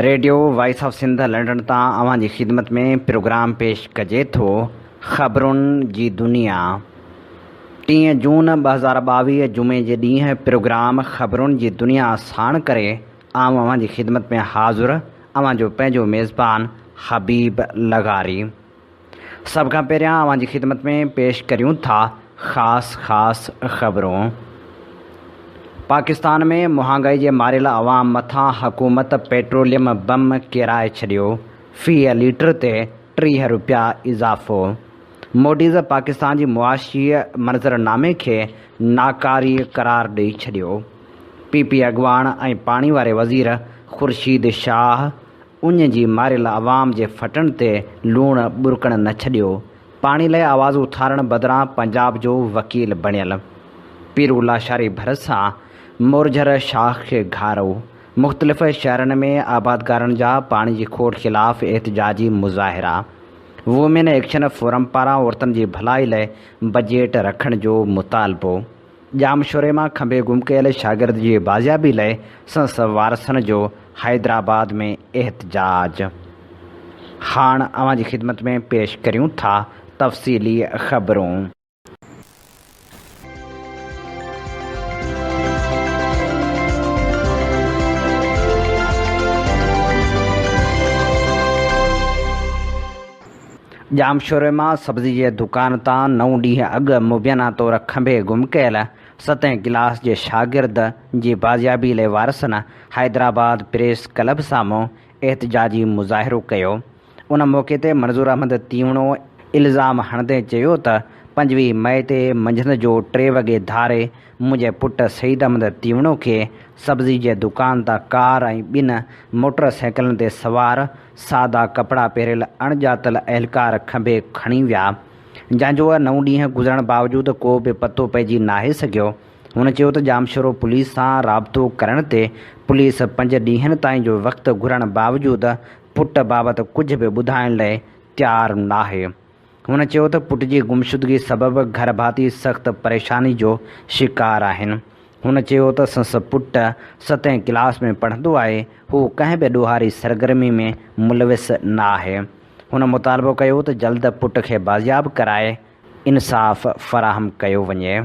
Radio voice of Sindh London तां अवां जी ख़िदमत में प्रोग्राम पेश कजे थो ख़बरुनि जी दुनिया। 3 जून 2022 जुमे जे ॾींहुं प्रोग्राम ख़बरुनि जी दुनिया साण करे आऊं अवां जी ख़िदमत में हाज़ुर अवां जो पंहिंजो मेज़बान हबीब लगारी। सभ खां पहिरियां अवां जी ख़िदमत में पेश करियूं था ख़ासि ख़बरूं। पाकिस्तान में महांगाई जे मारियल अवाम मथां हुकूमत पेट्रोलियम बम किराए छॾियो। फ़ी लीटर ते 30 रुपया इज़ाफ़ो। मोडीज़ पाकिस्तान जी मुआशी मंज़रनामे खे नाकारी करार ॾेई छॾियो। पीपी अॻवान ऐं पाणी वारे वज़ीर ख़ुर्शीद शाह उन जी मारियल अवाम जे फटण ते लूणु ॿुरकण न छॾियो। पाणी लाइ आवाज़ उथारण बदिरां पंजाब जो वकील बणियल। पीरू लाशारी भरिसां मुरझर शाख खे घारो। मुख़्तलिफ़ शहरनि में आबादकारनि जा पाणी जी खोट ख़िलाफ़ एहतिजाजी मुज़ाहिरा। वुमेन एक्शन फोरम पारां औरतुनि जी भलाई लाइ बजट रखण जो मुतालबो। जामशोरे मां खंभे गुम कयल शागिर्द जी बाज़ियाबी लाइ संस वारसनि जो हैदराबाद में एहतिजाज। हाणे अवां जी ख़िदमत में पेश करियूं था तफ़सीली ख़बरूं। जामशोरे मां सब्ज़ी जे दुकान तां 9 ॾींहं अॻु मुबैना तौरु खंभे गुम कयल 7हें क्लास जे शागिर्द जी बाज़ियाबी लाइ वारसनि हैदराबाद प्रेस क्लब साम्हूं एहतिजाजी मुज़ाहिरो कयो। उन मौक़े ते मंज़ूर अहमद तीवणो इल्ज़ाम हणंदे चयो त 25 मई ते मंझंदि जो 3 वॻे धारे मुंहिंजे पुटु सईद अहमद तीवणो खे सब्ज़ी जे दुकान तां कार ऐं 2 मोटर साइकिलनि ते सवार सादा कपिड़ा पहिरियल अणॼातल अहलकार खंभे खणी विया, जंहिंजो 9 ॾींहं गुज़रण बावजूदि को बि पतो पइजी नाहे सघियो। हुन चयो त जामशोरो पुलिस सां राबितो करण ते पुलिस 5 ॾींहंनि ताईं जो वक़्तु घुरण बावजूदि पुटु बाबति कुझु बि ॿुधाइण लाइ तयारु नाहे। हुन चयो त पुट जी गुमशुदगी सबबि घर भाती सख़्तु परेशानी जो शिकार आहिनि। हुन चयो त संस पुटु 7हें क्लास में पढ़ंदो आहे। हू कंहिं बि ॾोहारी सरगर्मी में मुलविस न आहे। हुन मुतालबो कयो त जल्द पुट खे बाज़ियाब कराए इंसाफ़ फ़राहम कयो वञे।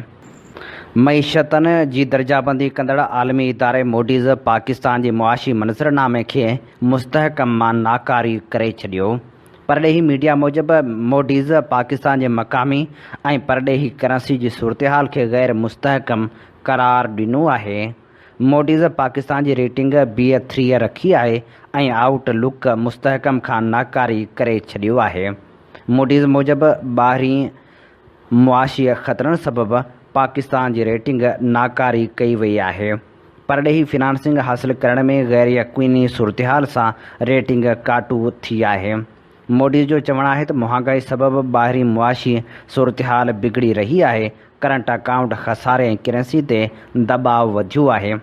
मईशतनि जी दर्जाबंदी कंदड़ आलमी इदारे मोडीज़ पाकिस्तान जी मुआशी मंज़रनामे खे मुस्तहकम मां नाकारी करे छॾियो। परॾेही मीडिया मूजिबि मोडीज़ पाकिस्तान जे मक़ामी ऐं परॾेही करंसी जी सूरतहाल खे गैर मुस्तहकम करार ॾिनो आहे। मोडीज़ पाकिस्तान जी रेटिंग B3 रखी आहे ऐं आउटलुक मुस्तहकम खां नाकारी करे छॾियो आहे। मोडीज़ मूजिबि ॿाहिरी मुआशी ख़तरनि सबबि पाकिस्तान जी रेटिंग नाकारी कई वई आहे। परॾेही फिनांसिंग हासिलु करण में गैर यकीनी सूरतहाल सां रेटिंग काटू थी आहे। मोडीज़ जो चवणु आहे त महांगाई सबबि ॿाहिरी मुआशी सूरतहाल बिगड़ी रही आहे। करंट अकाउंट खसारे ऐं करंसी ते दबाव वधियो आहे।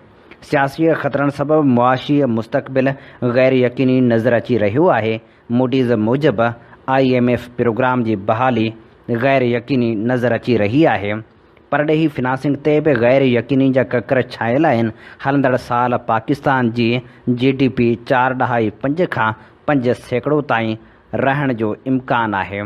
सियासी ख़तरनि सबबि मुआशी मुस्तक़बिल गैर यकीनी नज़र अची रहियो आहे। मोडीज़ मूजिबि IMF प्रोग्राम जी बहाली गैर यकीनी नज़र अची रही आहे। परॾेही फिनांसिंग ते बि गैर यकीनी जा ककर छायल आहिनि। हलंदड़ साल पाकिस्तान जी GDP 4.5 खां 5% ताईं रहण जो इम्कान आहे।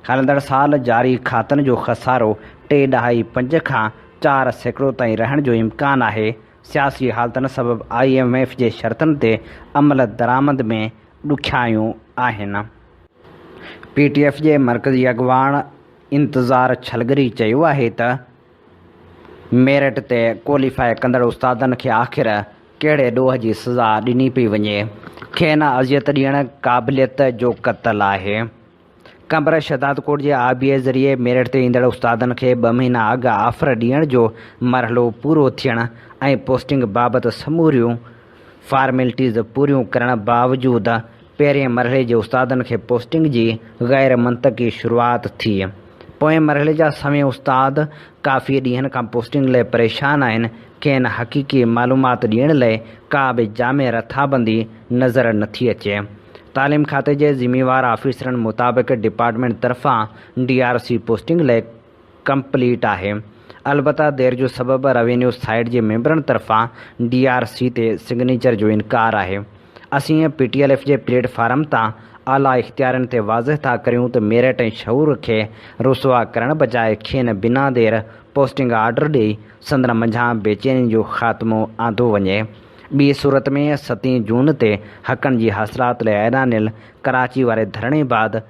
हलंदड़ साल जारी खातनि जो खसारो 3.5 खां 4% ताईं रहण जो इम्कान आहे। सियासी हालतुनि सबबि IMF जे शर्तनि ते अमल दरामद में ॾुखियायूं आहिनि। PTF जे मरकज़ी अॻवान इंतज़ार छलगरी चयो आहे त मेरिट ते क्वालिफाई कंदड़ उस्तादनि खे आख़िर कहिड़े ॾोह जी सज़ा ॾिनी पई वञे। खेनि अज़ियत ॾियण क़ाबिलियत जो क़त्ल आहे। कंबर शहदाद कोर्ट जे RBI ज़रिए मेरिट ते ईंदड़ उस्तादनि खे 2 महीना अॻु ऑफर ॾियण जो मरहलो पूरो थियण ऐं पोस्टिंग बाबति समूरियूं फॉर्मेलिटीज़ पूरियूं करण बावजूदि पहिरें मरहले जे उस्तादनि खे पोस्टिंग जी गैर मंतक़ी शुरूआति थी। पोएं मरहले जा सवें उस्ताद काफ़ी ॾींहंनि खां पोस्टिंग लाइ परेशान आहिनि। खेनि हक़ीक़ी मालूमात ॾियण लाइ का बि जामे रथाबंदी नज़र नथी अचे। तालीम खाते जे ज़िम्मेवार ऑफिसरनि मुताबिक़ डिपार्टमेंट तरफ़ां DRC पोस्टिंग लाइ कंप्लीट आहे। अलबत्ता देर जो सबबि रेवेन्यू साइट जे मेंबरनि तरफ़ां DRC ते सिग्नेचर जो इनकार आहे। असीं PTLF जे प्लेटफार्म तां आला इख्तियारनि ते वाज़ह था करियूं त मेरिट ऐं शऊर खे रुसवा करण बजाए खेनि बिना देर पोस्टिंग आर्डर ॾेई संदन मंझां बेचैनी जो ख़ात्मो आंदो वञे। ॿी सूरत में 7 जून ते हक़नि जी हासिलात लाइ ऐलानियल कराची वारे धरणे बाद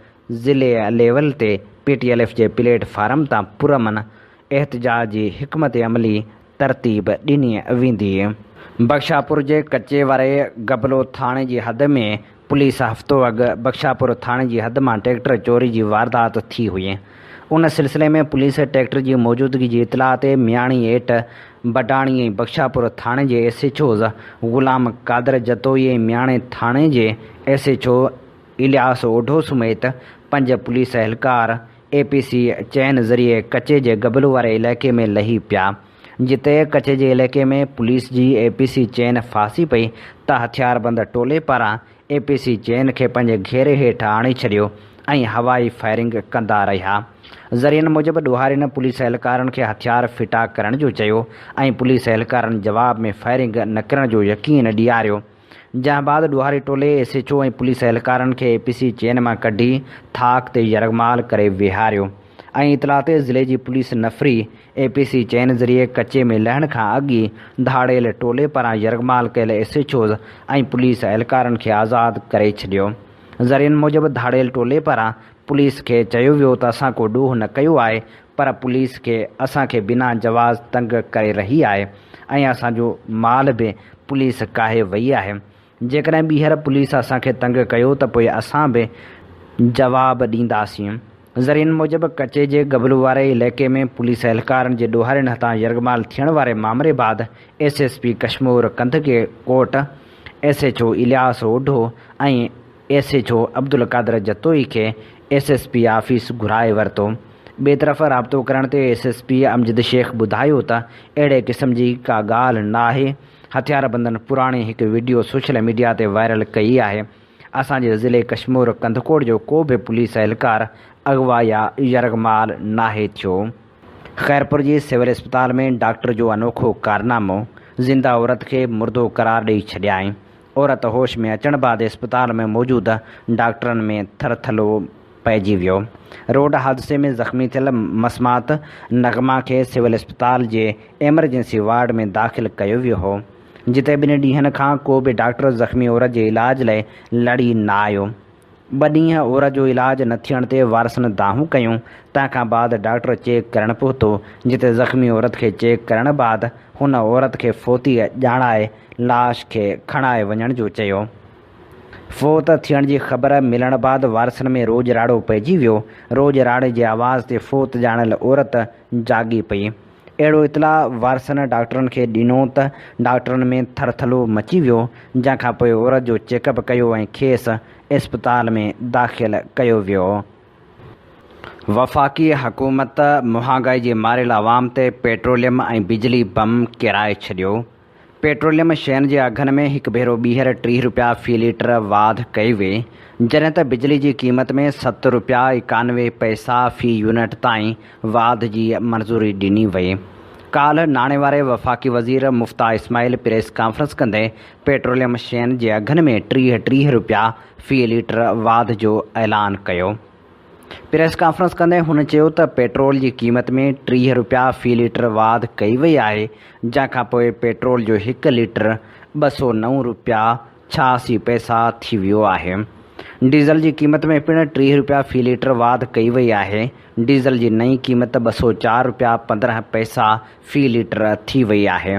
ज़िले लेवल ते PTLF जे प्लेटफार्म तां पुरमन एहतजाज जी हिकमत अमली तरतीब ॾिनी वेंदी। बख्शापुर जे कचे वारे गबलो थाणे जी हद में पुलिस हफ़्तो अॻु बख्शापुर थाणे जी हद मां ट्रैक्टर चोरी जी वारदात थी हुई। उन सिलसिले में पुलिस ट्रैक्टर जी मौजूदगी जी इतलाह ते मियाणी हेठ बडाणी ऐं बख्शापुर थाणे जे SHOs ग़ुलाम कादर जतोई ऐं मियाणे थाणे जे SHO इलियास ओढो समेत 5 पुलिस एहलकार APC चैन ज़रिए कचे जे गबलू वारे इलाइक़े में लही पिया। जिते कचे जे इलाइक़े में पुलिस जी APC चैन फासी पई त हथियारबंद टोले पारां APC चैन खे पंहिंजे घेरे हेठि आणे छॾियो ऐं हवाई फायरिंग कंदा रहिया। ज़रियनि मूजिबि ॾोहारियुनि पुलिस एहलकारनि खे हथियार फिटा करण जो चयो ऐं पुलिस एहलकारनि जवाब में फायरिंग न करण जो यकीन ॾियारियो। जंहिं बाद ॾोहारी टोले SHO ऐं पुलिस एहलकारनि खे APC चैन मां कढी थाक ते यरगमाल करे विहारियो ऐं इतलाह ते ज़िले जी पुलिस नफ़री APC चैन ज़रिए कचे में लहण खां अॻु ई धाड़ियल टोले पारां यरगमाल कयल SHOs ऐं पुलिस एहलकारनि खे आज़ादु करे छॾियो। ज़रियनि मूजिबि धाड़ियल टोले पारां पुलिस खे चयो वियो त असां को ॾोह न कयो आहे, पर पुलिस खे असांखे बिना जवाज़ तंग करे रही आहे ऐं असांजो माल बि पुलिस काहे वई आहे। जेकॾहिं ॿीहर पुलिस असांखे तंग कयो त पोइ असां बि जवाबु ॾींदासीं। ज़रियनि मूजिबि कचे जे गबलू वारे इलाइक़े में पुलिस एहलकारनि जे ॾोहारियुनि हथां यरगमाल थियण वारे मामले बाद SSP कश्मीर कंध के कोट SHO इलियास ओढो ऐं SHO अब्दुल कादर जतोई खे SSP ऑफिस घुराए वरितो। ॿिए तरफ़ राब्तो करण ते SSP अमजद शेख ॿुधायो त अहिड़े क़िस्म जी का ॻाल्हि न आहे। हथियारबंदनि पुराणी हिकु वीडियो सोशल मीडिया ते वायरल कई आहे। असांजे ज़िले कश्मीर कंधकोट जो को बि पुलिस एहलकार अगवा या यरगमाल नाहे थियो। ख़ैरपुर जी सिविल अस्पताल में डॉक्टर जो अनोखो कारनामो, ज़िंदा औरत खे मुर्दो करार ॾेई छॾियाईं। औरत होश में अचण बाद अस्पताल में मौजूद डॉक्टरनि में थरथलो पइजी वियो। रोड हादसे में ज़ख़्मी थियल मसमात नगमा खे सिविल अस्पताल जे एमरजेंसी वार्ड में दाख़िल कयो वियो हो, जिते 2 ॾींहनि खां को बि डॉक्टर ज़ख़्मी औरत जे इलाज लाइ लड़ी न आयो। 2 ॾींहं औरत जो इलाज न थियण ते वारसनि दाहूं कयूं। तंहिंखां बाद डॉक्टर चेक करणु पहुतो, जिते ज़ख़्मी औरत खे चेक करण बाद हुन औरत खे फोती ॼाणाए लाश खे खणाए वञण जो चयो। फ़ौत थियण जी ख़बर मिलण बाद वारसनि में रोज़ राड़ो पइजी वियो। रोज़ राड़े जे आवाज़ ते फ़ौत ॼाणल औरत जागी पई। अहिड़ो इतलाह वारसनि डॉक्टरनि खे ॾिनो त डॉक्टरनि में थरथलो मची वियो, जंहिंखां पोइ औरत जो चेकअप कयो ऐं खेसि अस्पताल में दाख़िल कयो वियो। वफ़ाक़ी हुकूमत महांगाई जे मारियल अवाम ते पेट्रोलियम ऐं बिजली बम किराए छॾियो। पेट्रोलियम शयुनि जे अघनि में हिकु भेरो ॿीहर 30 रुपया फ़ी लीटर वाध कई वई, जॾहिं त बिजली जी क़ीमत में 7 रुपया 91 पैसा फ़ी यूनिट ताईं वाध जी मंज़ूरी ॾिनी वई। काल्ह नाणे वारे वफ़ाक़ी वज़ीर मुफ्ता इस्माइल प्रेस कॉन्फ्रेंस कंदे पेट्रोलियम शयुनि जे अघनि में 30 रुपया फ़ी लीटर वाध जो ऐलान कयो। प्रेस कॉन्फ्रेंस कंदे हुन चयो त पेट्रोल जी क़ीमत में 30 रुपया फ़ी लीटर वाध कई वई आहे, जंहिंखां पोइ पेट्रोल जो 1 लीटर 209 रुपया 86 पैसा थी वियो आहे। डीज़ल जी क़ीमत में पिणु 30 रुपया फ़ी लीटर वाध कई वई आहे। डीज़ल जी नई क़ीमत 204 रुपया 15 पैसा फ़ी लीटर थी वई आहे।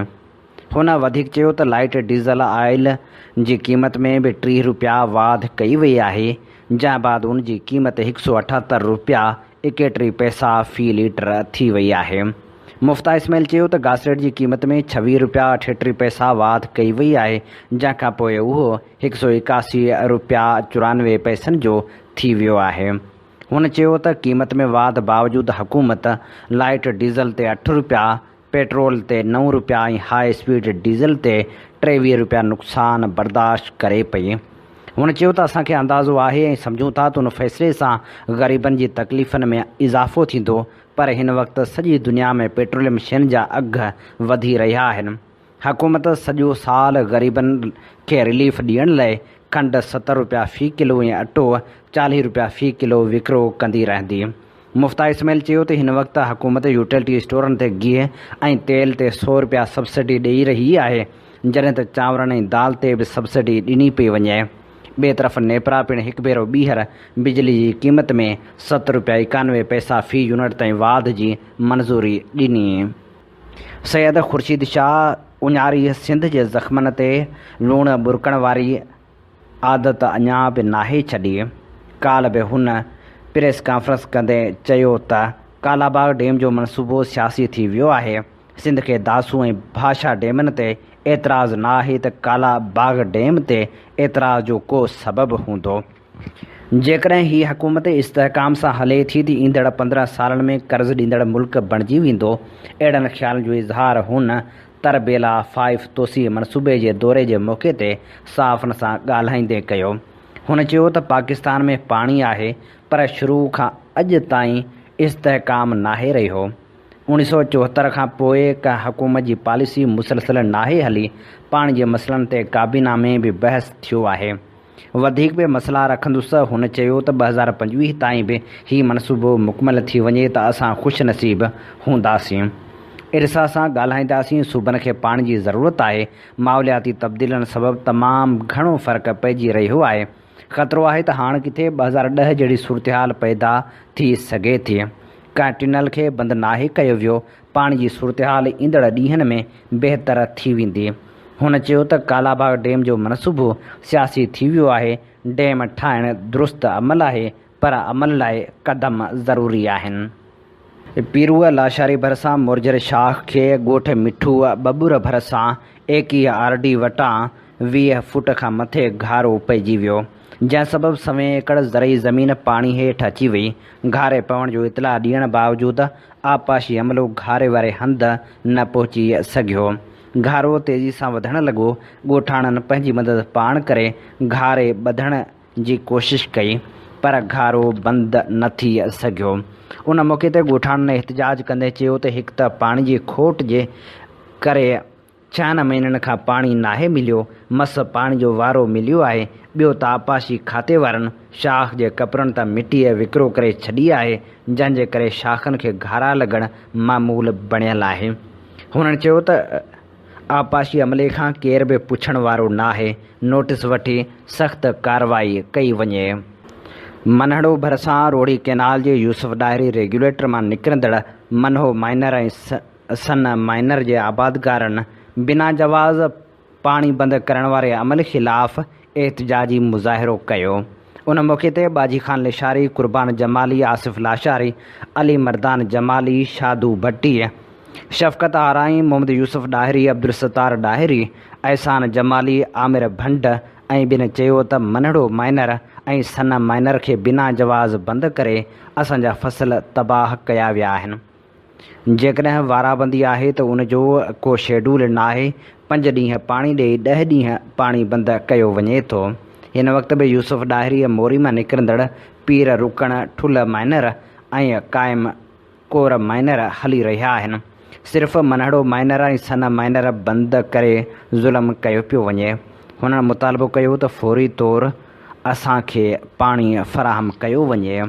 हुन वधीक चयो त लाइट डीज़ल ऑयल जी क़ीमत में बि 30 रुपया वाध कई वई आहे, जंहिं बाद उन जी क़ीमत 178 रुपया 31 पैसा फ़ी लीटर थी वई आहे। मुफ्ता इस्माइल चयो त घासलेट जी क़ीमत में 26 रुपया 38 पैसा वाध कई वई आहे, जंहिंखां पोइ उहो 181 रुपया 94 पैसनि जो थी वियो आहे। हुन चयो त क़ीमत में वाध बावजूदि हुकूमत लाइट डीज़ल ते 8 रुपया, पेट्रोल ते 9 रुपया ऐं हाई स्पीड डीज़ल ते 23 रुपया नुक़सान बर्दाश्त करे पई। हुन चयो त असांखे अंदाज़ो आहे ऐं सम्झूं था त उन फ़ैसिले सां ग़रीबनि जी तकलीफ़ुनि में इज़ाफ़ो थींदो, पर हिन वक़्तु सॼी दुनिया में पेट्रोलियम शयुनि जा अघ वधी रहिया आहिनि। हुकूमत सॼो साल ग़रीबनि खे रिलीफ ॾियण लाइ खंडु 70 रुपया फ़ी किलो ऐं अटो 40 रुपया फ़ी किलो विकिरो कंदी रहंदी। मुफ्ता इस्माइल चयो त हिन वक़्तु हुकूमत यूटिलिटी स्टोरनि ते गिह ऐं तेल ते 100 रुपया सब्सिडी ॾेई रही आहे, जॾहिं त चांवरनि ऐं दाल ते बि सब्सिडी ॾिनी पई वञे। ॿिए तरफ़ नेपरा पिणु हिकु भेरो ॿीहर बिजली जी क़ीमत में 7 रुपया 91 पैसा फ़ी यूनिट ताईं वाध जी मंज़ूरी ॾिनी। सैयद ख़ुर्शीद शाह उञारी सिंध जे ज़ख़्मनि ते लूणु बुरकण वारी आदत अञा बि नाहे छॾी। काल्ह बि हुन प्रेस कॉन्फ्रेंस कंदे चयो त कालाबाग डैम जो मनसूबो सियासी थी वियो आहे। सिंध खे दासू ऐं भाषा डैमनि ते एतिराज़ु न आहे त कालाबाग डैम ते एतिराज़ जो को सबबु हूंदो। जेकॾहिं हीअ हुकूमत इस्तेहकाम सां हले थी त ईंदड़ 15 सालनि में कर्ज़ ॾींदड़ मुल्क बणिजी वेंदो। अहिड़नि ख़्यालनि जो इज़हार हुन तरबेला 5 तोसी मनसूबे जे दौरे जे मौक़े ते सहाफ़ियुनि सां ॻाल्हाईंदे कयो। हुन चयो त पाकिस्तान में पाणी आहे, पर शुरू खां अॼु ताईं इस्तेहकाम नाहे रहियो। 1974 खां पोइ का हुकूमत जी पॉलिसी मुसलसल नाहे हली। पाणी जे मसइलनि ते काबीना में बि बहस थियो आहे। वधीक बि मसइला रखंदुसि। हुन चयो त 2025 ताईं बि हीउ मनसूबो मुकमल थी वञे त असां ख़ुशनसीब हूंदासीं। इरसा सां ॻाल्हाईंदासीं। सूबनि खे पाणी जी ज़रूरत आहे। माहौलियाती तब्दीलियुनि सबबि तमामु घणो फ़र्क़ु पइजी रहियो आहे। ख़तरो आहे त हाणे किथे 2010 जहिड़ी सूरतहाल पैदा थी सघे थी। कंहिं टनल खे बंदि नाहे कयो वियो। पाणी जी सूरतहाल ईंदड़ ॾींहनि में बहितर थी वेंदी। हुन चयो त कालाबाग डैम जो मनसूबो सियासी थी वियो आहे। डैम ठाहिणु दुरुस्त अमल आहे, पर अमल लाइ क़दम ज़रूरी आहिनि। पीरूअ लाशारी भरिसां मुर्जर शाख खे ॻोठ मिठू बबूर भरिसां 21 RD वटां 20 फुट खां मथे घारो पइजी वियो, जंहिं सबबि 100 एकड़ ज़रई ज़मीन पाणी हेठि अची वई। घारे पवण जो इतला ॾियण बावजूदि आबपाशी अमलो घारे वारे हंधि न पहुची सघियो। घारो तेज़ी सां वधणु लॻो। ॻोठाणनि पंहिंजी मदद पाण करे घारे ॿधण जी कोशिशि कई, पर घारो बंदि न थी सघियो। उन मौक़े ते ॻोठाणनि एहतजाज कंदे चयो त हिकु त पाणी जी खोट जे करे 6 महीननि खां पाणी नाहे मिलियो। मस पाणी जो वारो मिलियो आहे। ॿियो त आबपाशी खाते वारनि शाख जे कपिड़नि तां मिटीअ विकिरो करे छॾी आहे, जंहिंजे करे शाखनि खे घारा लॻणु मामूल बणियल आहे। हुननि चयो त आबपाशी अमले खां केर बि पुछण वारो नाहे। नोटिस वठी सख़्त कार्रवाई कई वञे। मनहड़ो भरिसां रोड़ी कैनाल जे यूसुफ डायरी रेगुलेटर मां निकिरंदड़ मनहो माइनर ऐं सन माइनर जे आबादगारनि बिना जवाज़ पाणी बंदि करण वारे अमल ख़िलाफ़ एहतजाजी मुज़ाहिरो कयो। उन मौक़े ते बाजी ख़ान लिशारी, कुर्बान जमाली, आसिफ़ लाशारी, अली मर्दान जमाली, शादू भट्टी, शफ़क़त आराई, मोहम्मद यूसुफ डाहिरी, अब्दुल सत्तार डाहिरी, एहसान जमाली, आमिर भंड ऐं ॿिनि चयो त मनहड़ो माइनर ऐं सन माइनर खे बिना जवाज़ बंदि करे असांजा फसल तबाह कया विया आहिनि। जेकॾहिं वाराबंदी आहे त उनजो को शेड्यूल नाहे। 5 ॾींहं पाणी ॾेई 10 ॾींहं पाणी बंदि कयो वञे थो। हिन वक़्तु बि यूसुफ डाहिरी मोरी मां निकिरंदड़ पीर रुकण ठुल माइनर ऐं क़ाइम कोर माइनर हली रहिया आहिनि। सिर्फ़ु मनहड़ो माइनर ऐं सन माइनर बंदि करे ज़ुल्म कयो पियो वञे। हुननि मुतालबो कयो त फ़ौरी तौरु असांखे पाणी फ़राहम कयो वञे।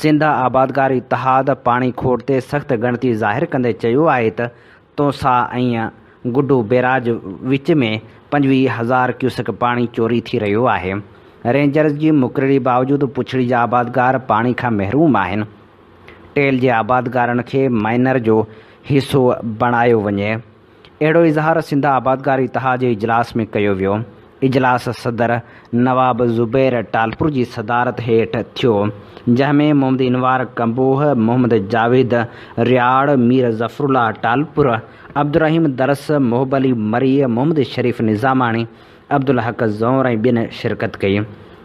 सिंध आबादगार इतिहाद पाणी खोट ते सख़्त ॻणती ज़ाहिर कंदे चयो आहे त तोसा ऐं गुड्डू बैराज विच में 25,000 क्यूसेक पाणी चोरी थी रहियो आहे। रेंजर्स जी मुक़ररी बावजूदि पुछड़ी जा आबादगार पाणी खां महरूम आहिनि। टेल जे आबादगारनि खे माइनर जो हिसो बणायो वञे। अहिड़ो इज़हार सिंध आबादगार इतिहाद जे इजलास में कयो वियो। इजलास सदर नवाब ज़ुबैर टालपुर जी सदारत हेठि थियो, जंहिंमें मोहम्मद इनवार कंबोह, मोहम्मद जावेद रियाड़, मीर ज़फ़रुल्लाह टालपुर, अब्दुर्रहीम दरस, मोहब अली मरी, मोहम्मद शरीफ़ निज़ामाणी, अब्दुल हक़ ज़ौर ऐं ॿिनि शिरकत कई।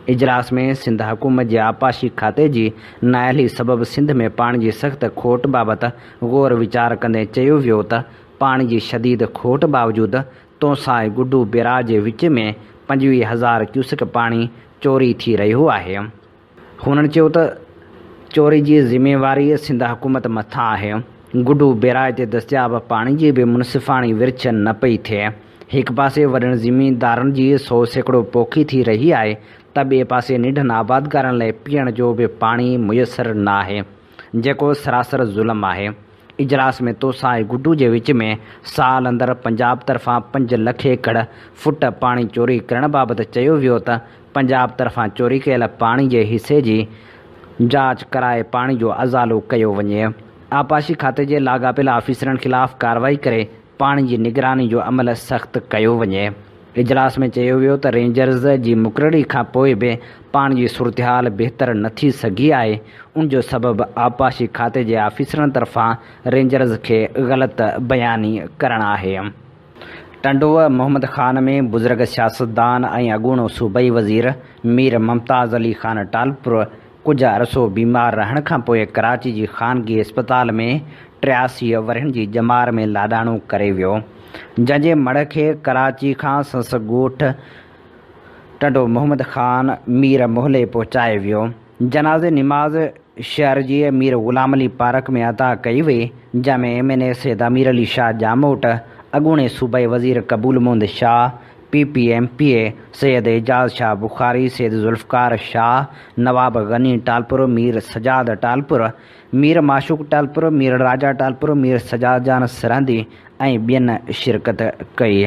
इजलास में सिंध हुकूमत जे आबपाशी खाते जी नाअहली सबबि सिंध में पाणी जी सख़्त खोट बाबति ग़ौर वीचार कंदे चयो वियो त पाणी जी शदीद खोट बावजूदि तोसा ऐं गुड्डू बैराज जे विच में 25,000 क्यूसेक पाणी चोरी थी रहियो आहे। हुननि चयो त चोरी जी ज़िमेवारी सिंध हुकूमत मथां आहे। गुड्डू बैराज ते दस्तियाब पाणी जी भी मुनसिफ़ाणी विरछ न पई थिए। एक पासे वॾनि ज़मीनदारनि जी 100 सैकड़ो पोखी थी रही आहे त ॿिए पासे निढनि आबादकारनि लाइ पीअण जो बि पाणी मुयसरु न आहे, जेको सरासर ज़ुल्म आहे। इजलास में तोसा ऐं गुड्डू जे विच में साल अंदरि पंजाब तरफ़ां 5 लख एकड़ फुट पाणी चोरी करण बाबति चयो वियो त पंजाब तरफ़ां चोरी कयल पाणी जे हिसे जी जांच कराए पाणी जो अज़ालो कयो वञे। आपाशी खाते जे लाॻापियल ऑफिसरनि ख़िलाफ़ कार्रवाई करे पाणी जी निगरानी जो अमल सख़्तु कयो वञे। इजलास में चयो वियो त रेंजर्स जी मुक़ररी खां पोइ बि पाणी जी सूरतहाल बहितर न थी सघी आहे। उन जो सबबु आपाशी खाते जे ऑफिसरनि तरफ़ां रेंजर्स खे ग़लति बयानी करणु आहे। टंडोह मोहम्मद ख़ान में बुज़ुर्ग सियासतदान ऐं अॻूणो सूबाई वज़ीर मीर मुमताज़ अली ख़ान टालपुर कुझु अरसो बीमार रहण खां पोइ कराची जी ख़ानगी अस्पताल में 83 वरहनि जी ॼमार में लाॾाणो करे वियो, जंहिंजे मड़ खे कराची खां संस ॻोठ टंडो मोहम्मद ख़ान मीर मोहल्ले पहुचाए वियो। जनाज़े निमाज़ शहर जी मीर ग़ुलाम अली पार्क में अदा कई वई, जंहिंमें MNA सैयद अमीर अली शाह जामोट, अॻूणे सूबाई वज़ीर कबूल मोहम्मद शाह, PPMPA सैयद एजाज़ शाह बुखारी, सैयद ज़ुल्फ़कार शाह, नवाब गनी टालपुर, मीर सजाद टालपुर, मीर माशूक टालपुर, मीर राजा टालपुर, मीर सजाद जान सरहंदी ऐं ॿियनि शिरकत कई।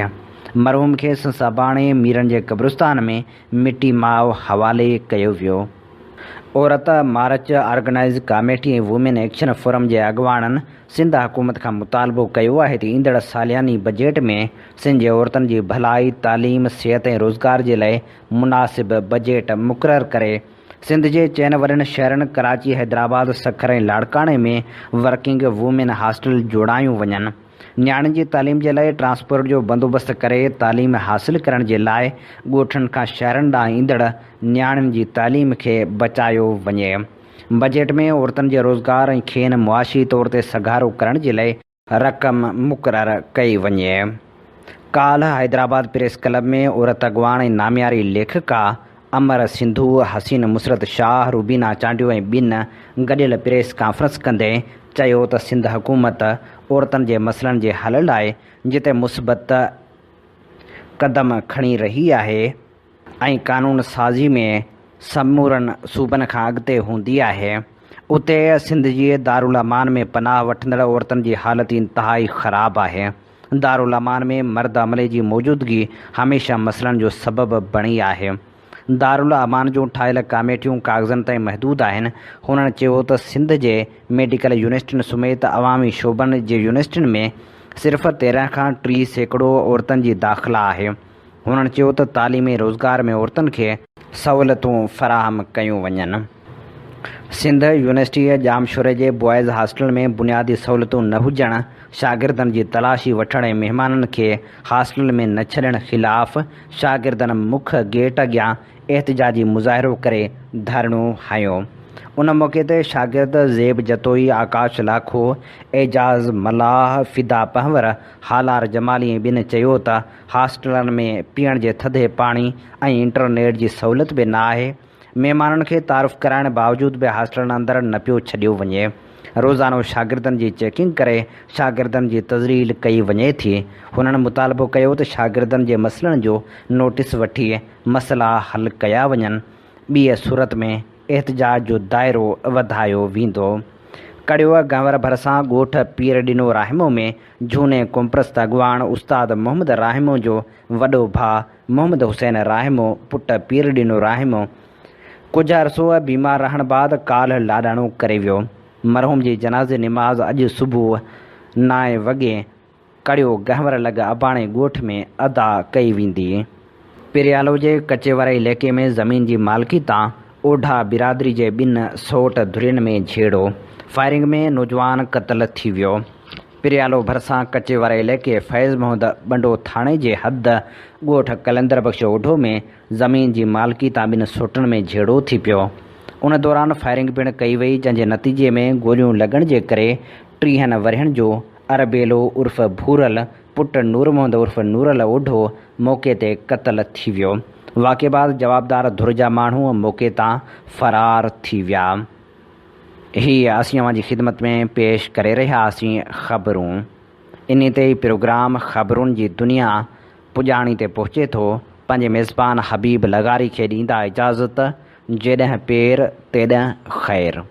मरहूम खे संसाबाणे मीरनि जे क़ब्रिस्तान में मिटी माओ हवाले कयो वियो। औरत मार्च ऑर्गेनाइज़ कमेटी ऐं वुमेन एक्शन फोरम जे अॻवाननि सिंध हुकूमत खां मुतालबो कयो आहे त ईंदड़ सालियानी बजट में सिंध जे औरतुनि जी भलाई, तालीम, सिहत ऐं रोज़गार जे लाइ मुनासिब बजट मुक़ररु करे सिंध जे 4 वॾनि शहरनि कराची, हैदराबाद, सखर ऐं लाड़काणे में वर्किंग वुमेन हॉस्टल जोड़ायूं वञनि। न्याणियुनि जी तालीम जे लाइ ट्रांसपोर्ट जो बंदोबस्तु करे तालीम हासिलु करण जे लाइ ॻोठनि खां शहरनि ॾांहुं ईंदड़ न्याणियुनि जी तालीम खे बचायो वञे। बजट में औरतुनि जे रोज़गार ऐं खेनि मुआशी तौर ते सघारो करण जे लाइ रक़म मुक़ररु कई वञे। काल्ह हैदराबाद प्रेस क्लब में औरत अॻवान ऐं नामियारी लेखिका अमर सिंधु, हसीन मुसरत शाह, रूबीना चांडियो ऐं ॿिनि गॾियल प्रेस कॉन्फ्रेंस कंदे चयो त सिंध हुकूमत औरतुनि जे मसइलनि जे हल लाइ जिते मुस्बत क़दम खणी रही आहे ऐं कानून साज़ी में समूरनि सूबनि खां अॻिते हूंदी आहे, उते सिंध जी दारुल अमान में पनाह वठंदड़ औरतुनि जी हालति इंतिहाई ख़राबु आहे। दारुल अमान में मर्द अमले जी मौजूदगी हमेशह मसइलनि जो सबबु बणी आहे। दारुल अमान जूं ठाहियल कमेटियूं काग़ज़नि ताईं महदूद आहिनि। हुननि चयो त सिंध जे मेडिकल यूनिवर्सिटियुनि समेत अवामी शोबनि जे यूनिवर्सिटियुनि में सिर्फ़ु 13 खां 30 सैकड़ो औरतुनि जी दाख़िला आहे। हुननि चयो त तालीमी रोज़गार में औरतुनि खे सहूलियतूं फ़राहम कयूं वञनि। सिंध यूनिवर्सिटीअ जामशोरे जे बॉयज़ हॉस्टल में बुनियादी सहूलियतूं न हुजणु, शागिर्दनि जी तलाशी वठण ऐं महिमाननि खे हॉस्टल में न छॾण ख़िलाफ़ शागिर्दनि मुख गेट अॻियां एहतिजाजी मुज़ाहिरो करे धरणो हयो। उन मौक़े ते शागिर्द ज़ेब जतोई, आकाश लाखो, एजाज़ मलाह, फिदा पहवर, हालार जमाली ऐं ॿिनि चयो त हॉस्टलनि में पीअण जे थधे पाणी ऐं इंटरनेट जी सहूलियत बि न आहे। महिमाननि खे तारुफ़ कराइण बावजूदि बि हॉस्टलनि अंदरि न पियो छॾियो वञे। रोज़ानो शागिर्दनि जी चेकिंग करे शागिर्दनि जी तज़लील कई वञे थी। हुननि मुतालबो कयो त शागिर्दनि जे मसइलनि जो नोटिस वठी मसइला हल कया वञनि, ॿी सूरत में एहतिजाज जो दाइरो वधायो वेंदो। कड़ियो गंवर भरिसां ॻोठ पीर ॾिनो राहिमो में झूने कोमप्रस्त अॻवान उस्ताद मोहम्मद राहिमो जो वॾो भाउ मोहम्मद हुसैन राहिमो पुटु पीर ॾिनो राहिमो कुझु अरसो बीमार रहण बैदि काल्ह लाॾाणो करे वियो। मरहूम जी जनाज़े निमाज़ अॼु सुबुह 9 वॻे कड़ियो गहवर लॻ अबाणे ॻोठ में अदा कई वेंदी। पिरियालो जे कचेवारा इलाइक़े में ज़मीन जी मालिकी तां ओढा बिरादरी जे 2 सौट धुरियुनि में झेड़ो, फायरिंग में नौजवान क़त्ल थी वियो। पिरियालो भरिसां कचेवारा इलाइक़े फैज़ मोहम्मद बंडो थाणे जे हद ॻोठ कलंदर बख़्श ओढो में ज़मीन जी मालिकी तां 2 सौटनि में झेड़ो थी पियो। उन दौरान फायरिंग पिणु कई वई, जंहिंजे नतीजे में गोलियूं लॻण जे करे 30 वरहनि जो अरबेलो उर्फ़ भूरल पुटु नूर मोहम्मद उर्फ़ नूरल ओढो मौक़े ते क़त्ल थी वियो। वाक़े बाद जवाबदार धुर जा माण्हू मौक़े तां फ़रार थी विया। ही असीं अवां जी ख़िदमत में पेश करे रहियासीं ख़बरूं। इन ते प्रोग्राम ख़बरुनि जी दुनिया पुॼाणी ते पहुचे थो। पंहिंजे मेज़बान हबीब लगारी खे ॾींदा इजाज़त। जेॾहं पेर तेॾहं ख़ैरु।